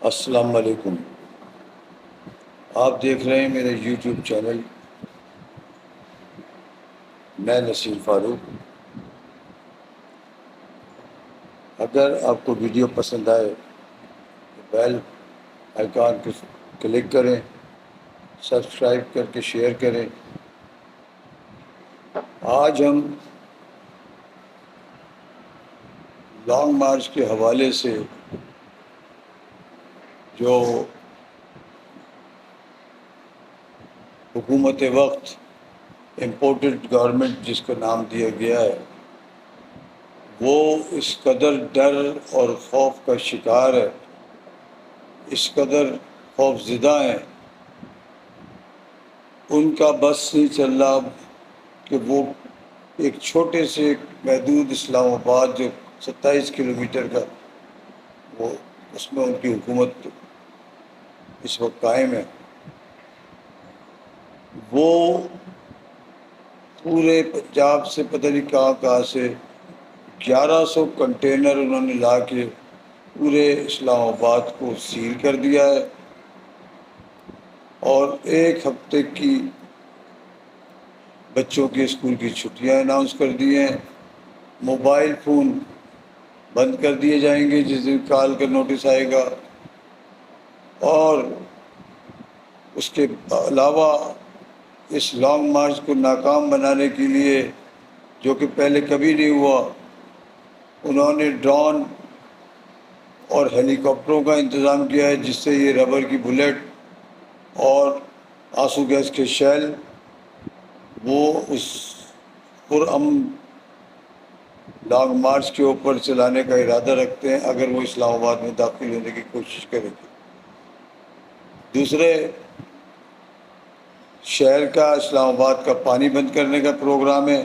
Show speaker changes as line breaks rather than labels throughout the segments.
السلام علیکم۔ آپ دیکھ رہے ہیں میرے یوٹیوب چینل میں نصیر فاروق۔ اگر آپ کو ویڈیو پسند آئے تو بیل آئیکن کو کلک کریں، سبسکرائب کر کے شیئر کریں۔ آج ہم لانگ مارچ کے حوالے سے جو حکومت وقت امپورٹڈ گورنمنٹ جس کو نام دیا گیا ہے، وہ اس قدر ڈر اور خوف کا شکار ہے، اس قدر خوف زدہ ہیں، ان کا بس نہیں چل رہا کہ وہ ایک چھوٹے سے محدود اسلام آباد جو 27 کلومیٹر کا وہ اس میں ان کی حکومت اس وقت قائم ہے، وہ پورے پنجاب سے پتہ نہیں کہاں سے 1100 کنٹینر انہوں نے لا کے پورے اسلام آباد کو سیل کر دیا ہے، اور ایک ہفتے کی بچوں کے اسکول کی چھٹیاں اناؤنس کر دی ہیں۔ موبائل فون بند کر دیے جائیں گے جس دن کال کا نوٹس آئے گا، اور اس کے علاوہ اس لانگ مارچ کو ناکام بنانے کے لیے، جو کہ پہلے کبھی نہیں ہوا، انہوں نے ڈرون اور ہیلی کاپٹروں کا انتظام کیا ہے جس سے یہ ربر کی بلیٹ اور آنسو گیس کے شیل وہ اس پرامن لانگ مارچ کے اوپر چلانے کا ارادہ رکھتے ہیں اگر وہ اسلام آباد میں داخل ہونے کی کوشش کریں گے۔ دوسرے، شہر کا اسلام آباد کا پانی بند کرنے کا پروگرام ہے۔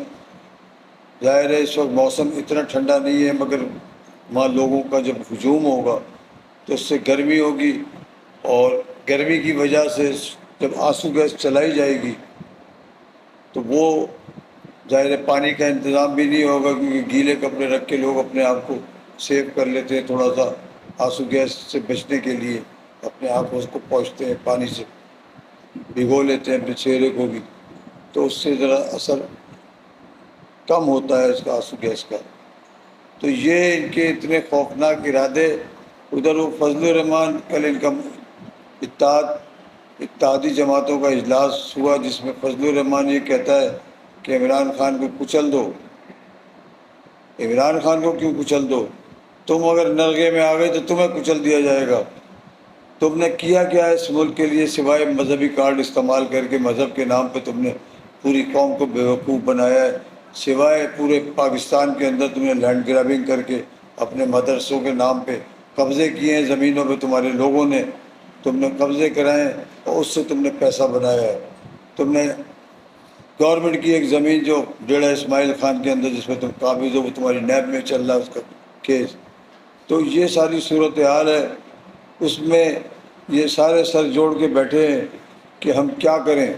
ظاہر ہے اس وقت موسم اتنا ٹھنڈا نہیں ہے، مگر وہاں لوگوں کا جب ہجوم ہوگا تو اس سے گرمی ہوگی، اور گرمی کی وجہ سے جب آنسو گیس چلائی جائے گی تو وہ ظاہر پانی کا انتظام بھی نہیں ہوگا، کیونکہ گیلے کپڑے رکھ کے لوگ اپنے آپ کو سیو کر لیتے ہیں، تھوڑا سا آنسو گیس سے بچنے کے لیے اپنے آپ کو اس کو پہنچتے ہیں، پانی سے بھگو لیتے ہیں اپنے چہرے کو بھی، تو اس سے ذرا اثر کم ہوتا ہے اس کا آنسو گیس کا۔ تو یہ ان کے اتنے خوفناک ارادے۔ ادھر وہ فضل الرحمان، کل ان کا اتحادی جماعتوں کا اجلاس ہوا جس میں فضل الرحمان یہ کہتا ہے کہ عمران خان کو کچل دو۔ عمران خان کو کیوں کچل دو؟ تم اگر نرغے میں آ گئے تو تمہیں کچل دیا جائے گا۔ تم نے کیا کیا ہے اس ملک کے لیے سوائے مذہبی کارڈ استعمال کر کے مذہب کے نام پہ تم نے پوری قوم کو بیوقوف بنایا ہے، سوائے پورے پاکستان کے اندر تم نے لینڈ گرابنگ کر کے اپنے مدرسوں کے نام پہ قبضے کیے ہیں، زمینوں پہ تمہارے لوگوں نے تم نے قبضے کرائے ہیں اور اس سے تم نے پیسہ بنایا ہے۔ تم نے گورنمنٹ کی ایک زمین جو ڈیڑھا اسماعیل خان کے اندر جس میں تم قابض ہو، وہ تمہاری نیب میں چل رہا ہے اس کا کیس۔ تو یہ ساری صورتحال ہے، اس میں یہ سارے سر جوڑ کے بیٹھے ہیں کہ ہم کیا کریں۔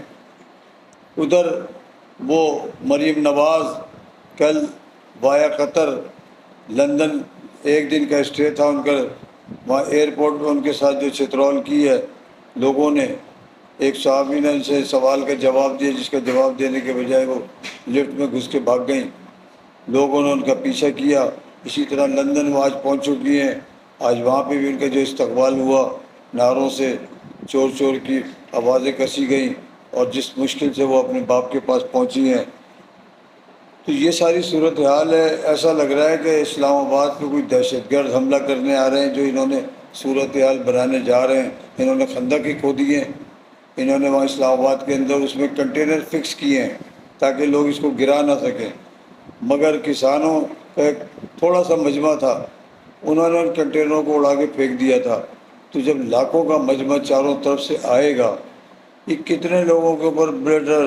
ادھر وہ مریم نواز کل وایا قطر لندن ایک دن کا اسٹے تھا ان کا، وہاں ایئرپورٹ پہ ان کے ساتھ جو چترول کی ہے لوگوں نے، ایک صحافی نے ان سے سوال کا جواب دیا جس کا جواب دینے کے بجائے وہ لفٹ میں گھس کے بھاگ گئیں، لوگوں نے ان کا پیچھا کیا۔ اسی طرح لندن وہ آج پہنچ چکی ہیں، آج وہاں پہ بھی ان کا جو استقبال ہوا، نعروں سے چور چور کی آوازیں کسی گئیں، اور جس مشکل سے وہ اپنے باپ کے پاس پہنچی ہیں۔ تو یہ ساری صورتحال ہے۔ ایسا لگ رہا ہے کہ اسلام آباد پہ کوئی دہشت گرد حملہ کرنے آ رہے ہیں، جو انہوں نے صورتحال بنانے جا رہے ہیں۔ انہوں نے خندق ہی کھود دیے ہیں، انہوں نے وہاں اسلام آباد کے اندر اس میں کنٹینر فکس کیے ہیں تاکہ لوگ اس کو گرا نہ سکیں، مگر کسانوں کا ایک تھوڑا سا مجمع تھا، انہوں نے ان کنٹینروں کو اڑا کے پھینک دیا تھا۔ تو جب لاکھوں کا مجمع چاروں طرف سے آئے گا، یہ کتنے لوگوں کے اوپر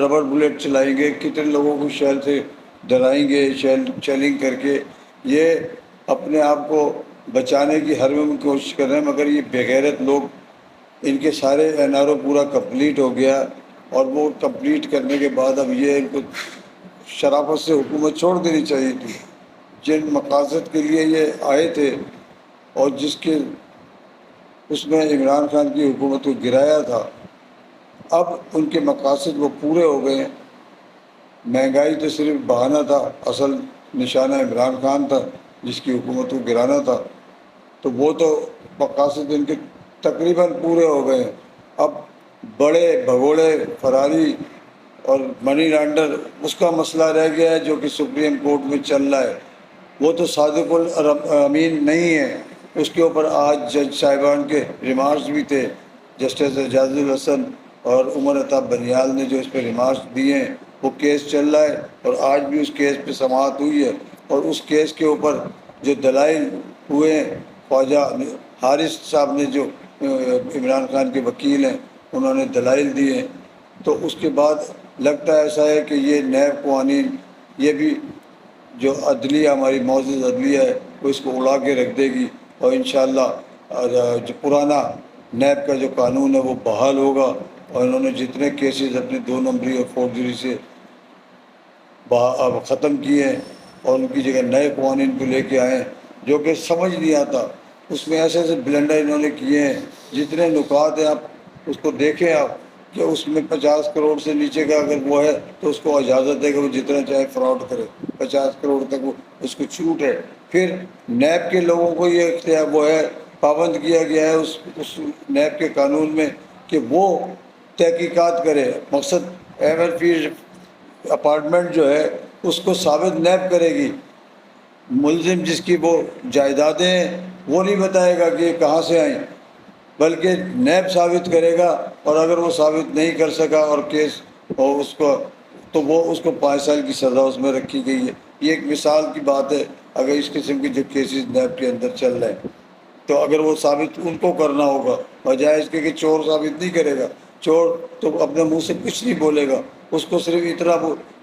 ربر بلیٹ چلائیں گے، کتنے لوگوں کو شیل سے ڈرائیں گے، شیلنگ کر کے یہ اپنے آپ کو بچانے کی ہر ممکن کوشش کر رہے ہیں، مگر یہ بغیرت لوگ، ان کے سارے این آر او پورا کمپلیٹ ہو گیا، اور وہ کمپلیٹ کرنے کے بعد اب یہ ان کو شرافت سے حکومت چھوڑ دینی چاہیے تھی۔ جن مقاصد کے لیے یہ آئے تھے اور جس کے اس میں عمران خان کی حکومت کو گرایا تھا. اب ان کے مقاصد وہ پورے ہو گئے ہیں. مہنگائی تو صرف بہانہ تھا، اصل نشانہ عمران خان تھا جس کی حکومت کو گرانا تھا. تو وہ تو مقاصد ان کے تقریباً پورے ہو گئے ہیں. اب بڑے بھگوڑے فراری اور منی لانڈر اس کا مسئلہ رہ گیا ہے جو کہ سپریم کورٹ میں چل رہا ہے. وہ تو صادق الامین نہیں ہے. اس کے اوپر آج جج صاحبان کے ریمارکس بھی تھے. جسٹس اعجاز الحسن اور عمر عطا بنیال نے جو اس پہ ریمارکس دیے ہیں، وہ کیس چل رہا ہے اور آج بھی اس کیس پہ سماعت ہوئی ہے. اور اس کیس کے اوپر جو دلائل ہوئے ہیں، خواجہ حارث صاحب نے جو عمران خان کے وکیل ہیں انہوں نے دلائل دیے ہیں. تو اس کے بعد لگتا ہے ایسا ہے کہ یہ نیب قوانین، یہ بھی جو عدلیہ ہماری معزز عدلیہ ہے وہ اس کو اڑا کے رکھ دے گی. اور انشاءاللہ جو پرانا نیب کا جو قانون ہے وہ بحال ہوگا. اور انہوں نے جتنے کیسز اپنے 2 نمبری اور فورجری سے ختم کیے ہیں اور ان کی جگہ نئے قوانین کو لے کے آئے ہیں جو کہ سمجھ نہیں آتا. اس میں ایسے ایسے بلنڈر انہوں نے کیے ہیں. جتنے نکات ہیں آپ اس کو دیکھیں آپ کہ اس میں 50 کروڑ سے نیچے کا اگر وہ ہے تو اس کو اجازت ہے کہ وہ جتنا چاہے فراڈ کرے. 50 کروڑ تک وہ اس کو چھوٹ ہے. پھر نیب کے لوگوں کو یہ اختیار وہ ہے، پابند کیا گیا ہے اس نیب کے قانون میں کہ وہ تحقیقات کرے. مقصد ایم ایل پی اپارٹمنٹ جو ہے اس کو ثابت نیب کرے گی. ملزم جس کی وہ جائیدادیں ہیں وہ نہیں بتائے گا کہ یہ کہاں سے آئیں، بلکہ نیب ثابت کرے گا. اور اگر وہ ثابت نہیں کر سکا اور کیس اور اس کو تو وہ اس کو 5 سال کی سزا اس میں رکھی گئی ہے. یہ ایک مثال کی بات ہے. اگر اس قسم کی جو کیسز نیب کے اندر چل رہے ہیں تو اگر وہ ثابت ان کو کرنا ہوگا، بجائے اس کے کہ چور ثابت نہیں کرے گا. چور تو اپنے منہ سے کچھ نہیں بولے گا، اس کو صرف اتنا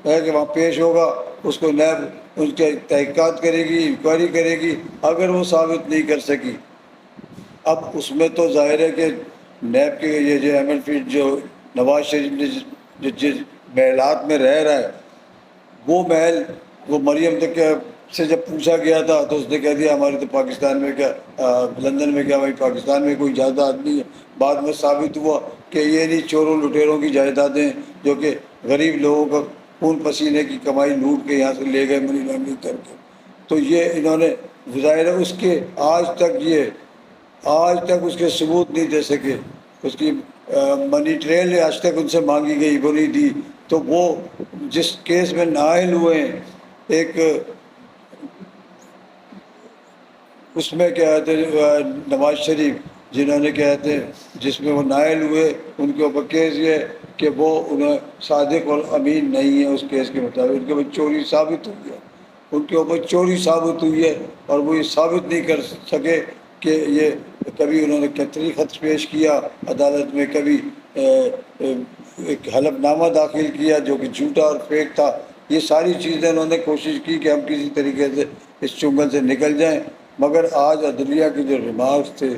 ہے کہ وہاں پیش ہوگا، اس کو نیب ان کے تحقیقات کرے گی، انکوائری کرے گی. اگر وہ ثابت نہیں کر سکی، اب اس میں تو ظاہر ہے کہ نیب کے یہ جو ایم ایل پی جو نواز شریف نے جو جس محلات میں رہ رہا ہے وہ محل، وہ مریم تک سے جب پوچھا گیا تھا تو اس نے کہہ دیا ہمارے تو پاکستان میں کیا لندن میں کیا، وہی پاکستان میں کوئی جائیداد نہیں ہے. بعد میں ثابت ہوا کہ یہ نہیں چوروں لٹیروں کی جائیدادیں جو کہ غریب لوگوں کا خون پسینے کی کمائی لوٹ کے یہاں سے لے گئے منی لانڈرنگ کر کے. تو یہ انہوں نے ظاہر ہے اس کے آج تک اس کے ثبوت نہیں دے سکے. اس کی منی ٹریل آج تک ان سے مانگی گئی، وہ نہیں دی. تو وہ جس کیس میں نائل ہوئے ہیں، ایک اس میں کیا کہتے ہیں نواز شریف جنہوں نے کیا کہتے ہیں جس میں وہ نائل ہوئے، ان کے اوپر کیس یہ ہے کہ وہ انہیں صادق اور امین نہیں ہے. اس کیس کے مطابق ان کے اوپر چوری ثابت ہوئی ہے، ان کے اوپر چوری ثابت ہوئی ہے اور وہ یہ ثابت نہیں کر سکے کہ یہ کبھی انہوں نے کتری خط پیش کیا عدالت میں، کبھی ایک حلف نامہ داخل کیا جو کہ جھوٹا اور فیک تھا. یہ ساری چیزیں انہوں نے کوشش کی کہ ہم کسی طریقے سے اس چنگل سے نکل جائیں. مگر آج عدلیہ کے جو ریمارکس تھے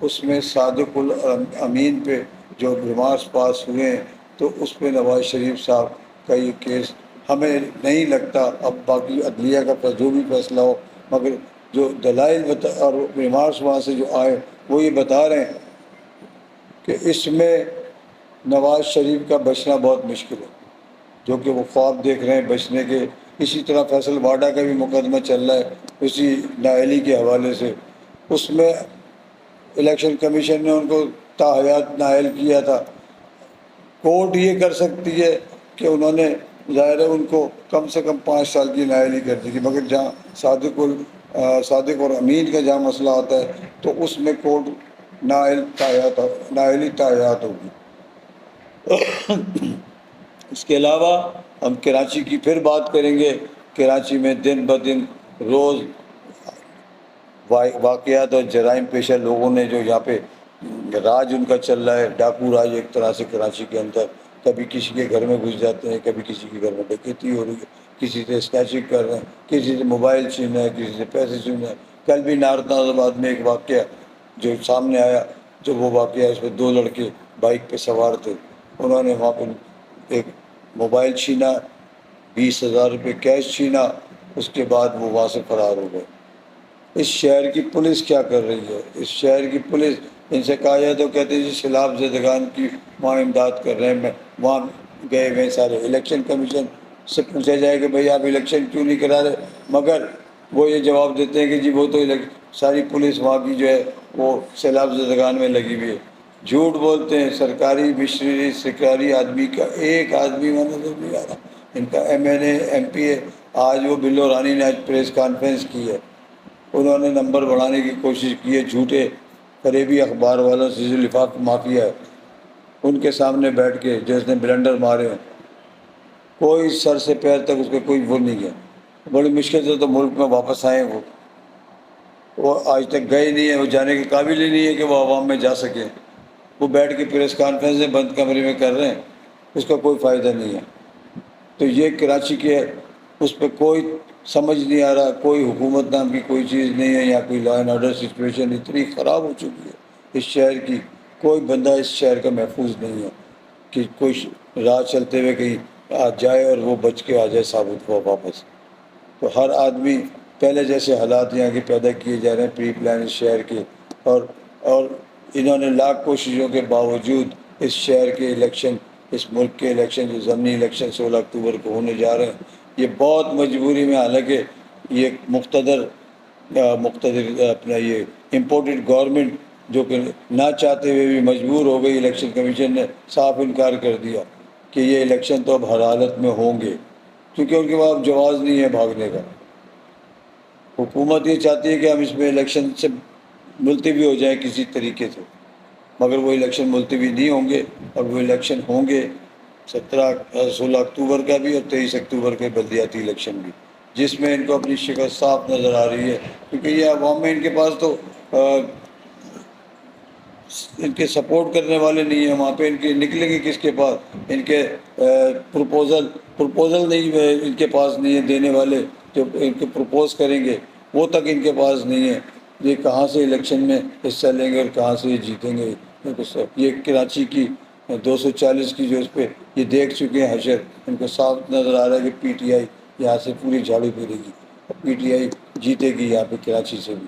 اس میں صادق الامین پہ جو ریمارکس پاس ہوئے ہیں تو اس پہ نواز شریف صاحب کا یہ کیس ہمیں نہیں لگتا. اب باقی عدلیہ کا جو بھی فیصلہ ہو، مگر جو دلائل اور ریمارکس وہاں سے جو آئے وہ یہ بتا رہے ہیں کہ اس میں نواز شریف کا بچنا بہت مشکل ہے، جو کہ وہ خواب دیکھ رہے ہیں بچنے کے. اسی طرح فیصل واڈا کا بھی مقدمہ چل رہا ہے اسی نااہلی کے حوالے سے. اس میں الیکشن کمیشن نے ان کو تاحیات نااہل کیا تھا. کورٹ یہ کر سکتی ہے کہ انہوں نے ظاہر ہے ان کو کم سے کم 5 سال کی نااہلی کر دی. مگر جہاں صادق اور امین کا جہاں مسئلہ آتا ہے تو اس میں کورٹ نااہلی تاحیات ہوگی. اس کے علاوہ ہم کراچی کی پھر بات کریں گے. کراچی میں دن بدن روز واقعات اور جرائم پیشہ لوگوں نے جو یہاں پہ راج ان کا چل رہا ہے، ڈاکو راج ایک طرح سے کراچی کے اندر. کبھی کسی کے گھر میں گھس جاتے ہیں، کبھی کسی کے گھر میں ڈکیتی ہو رہی ہے، کسی سے اسنیچنگ کر رہے ہیں، کسی سے موبائل چھین رہے ہیں، کسی سے پیسے چھین رہے ہیں. کل بھی نارتاز آباد میں ایک واقعہ جو سامنے آیا، جو وہ واقعہ اس میں 2 لڑکے بائک پہ سوار تھے، انہوں نے وہاں پہ ایک موبائل چھینا، 20,000 روپے کیش چھینا. اس کے بعد وہ وہاں سے فرار ہو گئے. اس شہر کی پولیس کیا کر رہی ہے؟ اس شہر کی پولیس ان سے کہا جائے تو کہتے ہیں جی سیلاب زدگان کی وہاں امداد کر رہے ہیں، میں وہاں گئے ہوئے سارے۔ الیکشن کمیشن سے پوچھا جائے کہ بھئی آپ الیکشن کیوں نہیں کرا رہے، مگر وہ یہ جواب دیتے ہیں کہ جی وہ تو ساری پولیس وہاں کی جو ہے وہ سیلاب زدگان میں لگی ہوئی ہے۔ جھوٹ بولتے ہیں، سرکاری مشنری سرکاری آدمی کا ایک آدمی وہاں نظر نہیں آ رہا۔ ان کا M N A M P ہے، آج وہ بلو رانی نے آج پریس کانفرنس کی ہے، انہوں نے نمبر بڑھانے کی کوشش کی ہے، جھوٹے فریبی اخبار والوں سے جو لفاف مافیا ہے ان کے سامنے بیٹھ کے جس نے بلنڈر مارے ہیں، کوئی سر سے پیر تک اس کا کوئی وہ نہیں ہے۔ بڑی مشکل سے تو ملک میں واپس آئے ہیں، وہ آج تک گئے نہیں ہیں، وہ جانے کے قابل ہی نہیں ہے کہ وہ عوام میں جا سکیں۔ وہ بیٹھ کے پریس کانفرنسیں بند کمرے میں کر رہے ہیں، اس کا کوئی فائدہ نہیں ہے۔ تو یہ کراچی کے اس پہ کوئی سمجھ نہیں آ رہا، کوئی حکومت نام کی کوئی چیز نہیں ہے، یا کوئی لا اینڈ آرڈر سچویشن اتنی خراب ہو چکی ہے اس شہر کی، کوئی بندہ اس شہر کا محفوظ نہیں ہے کہ کوئی راہ چلتے ہوئے کہیں آ جائے اور وہ بچ کے آ جائے ثابت ہوا واپس۔ تو ہر آدمی پہلے جیسے حالات یہاں کے پیدا کیے جا رہے ہیں پری پلان اس شہر کے، اور انہوں نے لاکھ کوششوں کے باوجود اس شہر کے الیکشن، اس ملک کے الیکشن جو ضمنی الیکشن 16 اکتوبر کو ہونے جا رہے ہیں، یہ بہت مجبوری میں، حالانکہ یہ مقتدر اپنا یہ امپورٹڈ گورنمنٹ جو کہ نہ چاہتے ہوئے بھی مجبور ہو گئی، الیکشن کمیشن نے صاف انکار کر دیا کہ یہ الیکشن تو اب ہر حالت میں ہوں گے، کیونکہ ان کے پاس جواز نہیں ہے بھاگنے کا۔ حکومت یہ چاہتی ہے کہ ہم اس میں الیکشن سے ملتوی ہو جائیں کسی طریقے سے، مگر وہ الیکشن ملتوی نہیں ہوں گے، اور وہ الیکشن ہوں گے 16 اکتوبر کا بھی اور 23 اکتوبر کے بلدیاتی الیکشن بھی، جس میں ان کو اپنی شکست صاف نظر آ رہی ہے، کیونکہ یہ عوام میں ان کے پاس تو ان کے سپورٹ کرنے والے نہیں ہیں، وہاں پہ ان کے نکلیں گے کس کے پاس، ان کے پروپوزل نہیں ہے ان کے پاس نہیں ہے دینے والے، جو ان کے پروپوز کریں گے وہ تک ان کے پاس نہیں ہے۔ یہ کہاں سے الیکشن میں حصہ لیں گے اور کہاں سے یہ جیتیں گے؟ یہ کراچی کی 240 کی جو اس پہ یہ دیکھ چکے ہیں حشر، ان کو صاف نظر آ رہا ہے کہ پی ٹی آئی یہاں سے پوری جھاڑو پھیرے گی، پی ٹی آئی جیتے گی یہاں پہ کراچی سے بھی۔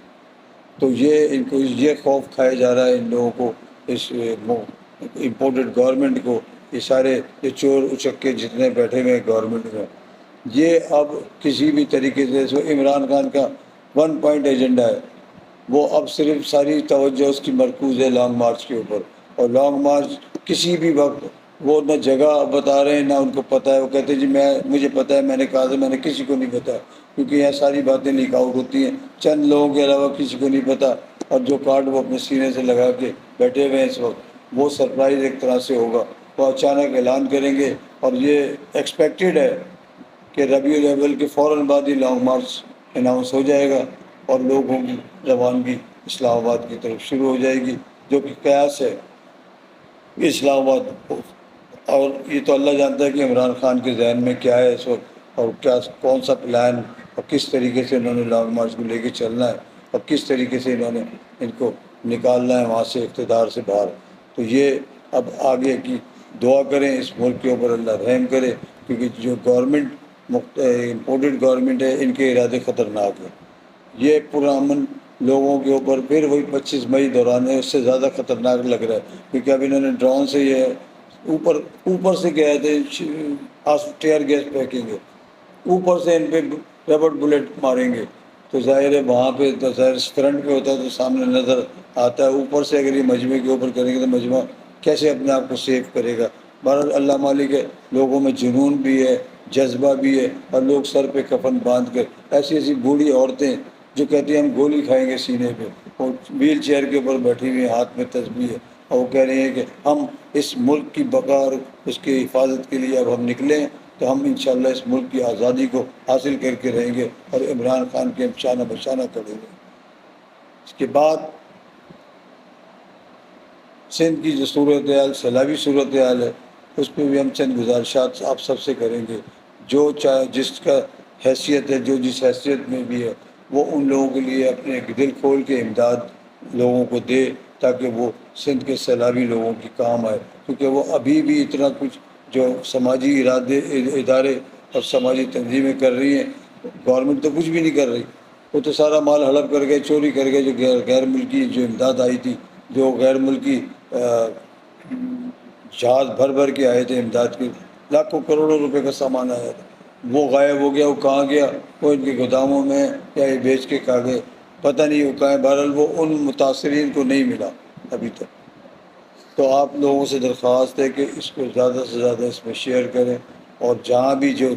تو یہ ان کو یہ خوف کھایا جا رہا ہے ان لوگوں کو، اس امپورٹڈ گورنمنٹ کو، یہ سارے یہ چور اچکے جتنے بیٹھے ہوئے ہیں گورنمنٹ میں، یہ اب کسی بھی طریقے سے عمران خان کا 1 پوائنٹ ایجنڈا ہے، وہ اب صرف ساری توجہ اس کی مرکوز ہے لانگ مارچ کے اوپر، اور لانگ مارچ کسی بھی وقت وہ نہ جگہ بتا رہے ہیں نہ ان کو پتہ ہے، وہ کہتے ہیں جی مجھے پتہ ہے، میں نے کہا تھا، میں نے کسی کو نہیں بتایا، کیونکہ یہاں ساری باتیں لیک آؤٹ ہوتی ہیں، چند لوگوں کے علاوہ کسی کو نہیں پتہ، اور جو کارڈ وہ اپنے سینے سے لگا کے بیٹھے ہوئے ہیں اس وقت، وہ سرپرائز ایک طرح سے ہوگا، وہ اچانک اعلان کریں گے، اور یہ ایکسپیکٹڈ ہے کہ ربیع الاول کے فوراً بعد ہی لانگ مارچ اناؤنس ہو جائے گا، اور لوگوں کی روانگی اسلام آباد کی طرف شروع ہو جائے گی، جو کہ قیاس ہے اسلام آباد۔ اور یہ تو اللہ جانتا ہے کہ عمران خان کے ذہن میں کیا ہے اس وقت، اور کون سا پلان اور کس طریقے سے انہوں نے لانگ مارچ کو لے کے چلنا ہے، اور کس طریقے سے انہوں نے ان کو نکالنا ہے وہاں سے اقتدار سے باہر۔ تو یہ اب آگے کی دعا کریں اس ملک کے اوپر، اللہ رحم کرے، کیونکہ جو گورنمنٹ امپورٹڈ گورنمنٹ ہے ان کے ارادے خطرناک ہیں، یہ پرامن لوگوں کے اوپر پھر وہی 25 مئی دوران ہے، اس سے زیادہ خطرناک لگ رہا ہے، کیونکہ اب انہوں نے ڈرون سے یہ اوپر سے گئے تھے، ٹیئر گیس پھینکیں گے، اوپر سے ان پہ ربڑ بلیٹ ماریں گے، تو ظاہر ہے وہاں پہ تو ظاہر فرنٹ پہ ہوتا ہے تو سامنے نظر آتا ہے، اوپر سے اگر یہ مجمع کے اوپر کریں گے تو مجمع کیسے اپنے آپ کو سیو کرے گا؟ بہرحال اللہ مالک ہے، لوگوں میں جنون بھی ہے، جذبہ بھی ہے، اور لوگ سر پہ کفن باندھ کر، ایسی ایسی بوڑھی عورتیں جو کہتی ہیں ہم گولی کھائیں گے سینے پہ، اور ویل چیئر کے اوپر بیٹھی ہوئی ہیں، ہاتھ میں تسبیح ہے، اور وہ کہہ رہی ہیں کہ ہم اس ملک کی بقا اور اس کی حفاظت کے لیے اب ہم نکلیں تو ہم انشاءاللہ اس ملک کی آزادی کو حاصل کر کے رہیں گے، اور عمران خان کے ہم شانہ بشانہ کریں گے۔ اس کے بعد سندھ کی جو صورتحال سیلابی صورتحال ہے، اس پہ بھی ہم چند گزارشات آپ سب سے کریں گے، جو چاہے جس کا حیثیت ہے، جو جس حیثیت میں بھی ہے، وہ ان لوگوں کے لیے اپنے دل کھول کے امداد لوگوں کو دے، تاکہ وہ سندھ کے سیلابی لوگوں کی کام آئے، کیونکہ وہ ابھی بھی اتنا کچھ جو سماجی ادارے اور سماجی تنظیمیں کر رہی ہیں، گورنمنٹ تو کچھ بھی نہیں کر رہی، وہ تو سارا مال ہڑپ کر گئے، چوری کر گئے، جو غیر ملکی جو امداد آئی تھی جو غیر ملکی جہاز بھر بھر کے آئے تھے امداد کے، لاکھوں کروڑوں روپے کا سامان آیا تھا، وہ غائب ہو گیا، وہ کہاں گیا؟ وہ ان کے گوداموں میں، یا یہ بیچ کے کھا گئے، پتہ نہیں وہ کہاں ہے۔ بہرحال وہ ان متاثرین کو نہیں ملا ابھی تک۔ تو آپ لوگوں سے درخواست ہے کہ اس کو زیادہ سے زیادہ اس میں شیئر کریں، اور جہاں بھی جو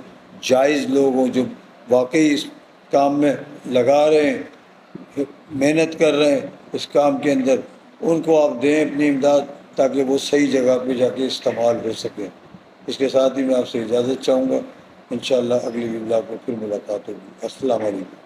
جائز لوگ ہوں، جو واقعی اس کام میں لگا رہے ہیں، محنت کر رہے ہیں اس کام کے اندر، ان کو آپ دیں اپنی امداد، تاکہ وہ صحیح جگہ پہ جا کے استعمال ہو سکے۔ اس کے ساتھ ہی میں آپ سے اجازت چاہوں گا، انشاءاللہ اگلی ویڈیو کو پھر ملاقات ہوگی۔ السلام علیکم۔